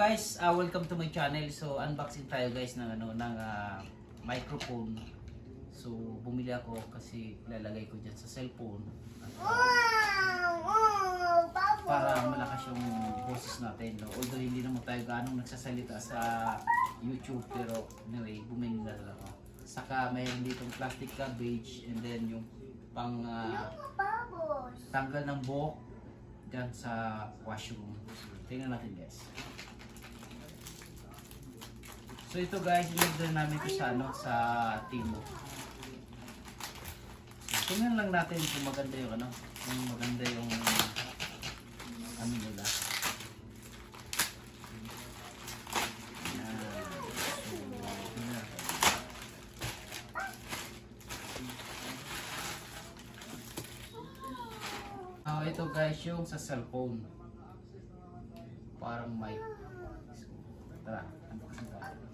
guys, welcome to my channel. So unboxing tayo guys ng microphone. So bumili ako kasi lalagay ko diyan sa cellphone. Para malakas yung boses natin. No? Although hindi naman tayo ganong nagsasalita sa YouTube, pero anyway, bumili na lang ako. Saka mayroon ditong plastic garbage and then yung pang tanggal ng buhok dyan sa washroom. Tingnan natin guys. So ito guys, in-order namin ito sa Timo. So, tingnan lang natin kung maganda yung kung maganda yung nila. Yan. So, tingnan natin. Ito guys yung sa cellphone. Parang mic. Tara, unboxing tayo.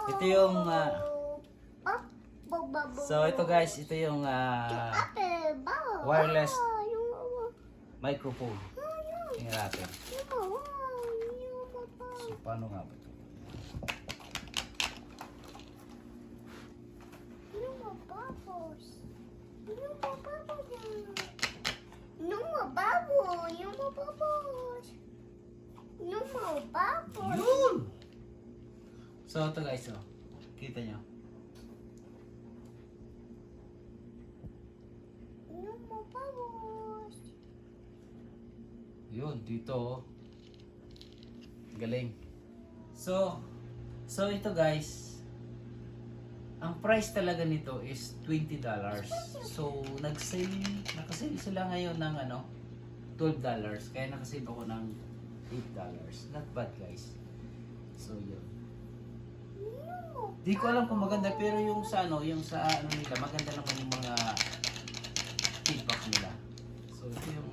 Ito yung so ito guys, ito yung wireless microphone. Tingnan natin. So paano nga ba ito? Yun! So ito guys, kita nyo. Yun, dito. Galing. So ito guys, ang price talaga nito is $20. So nakasale sila ngayon ng $12. Kaya nakasale ako ng $8. Not bad guys. So yun. Di ko alam kung maganda, pero yung sa nila, maganda naman yung mga feedback nila. So ito yung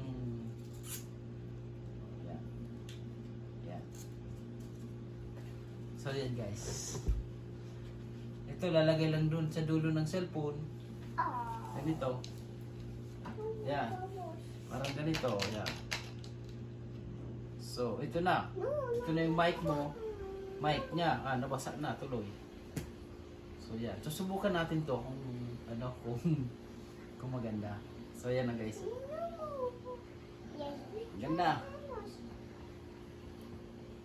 yan. So yan guys. Ito lalagay lang dun sa dulo ng cellphone. Ganito. Yan. Parang ganito, yan. So ito na. Ito na yung mic mo. Mic niya, nabasa na tuloy. So yan. So subukan natin to kung maganda. So yan na guys. Ganda.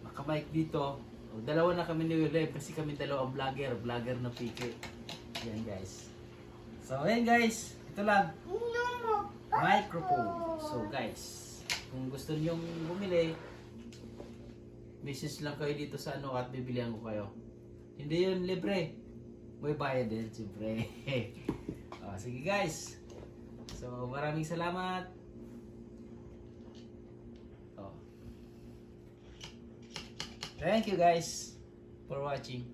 Naka-mic dito. Dalawa na kami ni William kasi kami dalawang vlogger na piki. Yan guys. So yan guys. Ito lang. Microphone. So guys, kung gusto niyo bumili, message lang kayo dito sa at bibilihan ko kayo. Hindi yun libre. May bayad din, siyempre. Sige guys. So maraming salamat. Thank you guys for watching.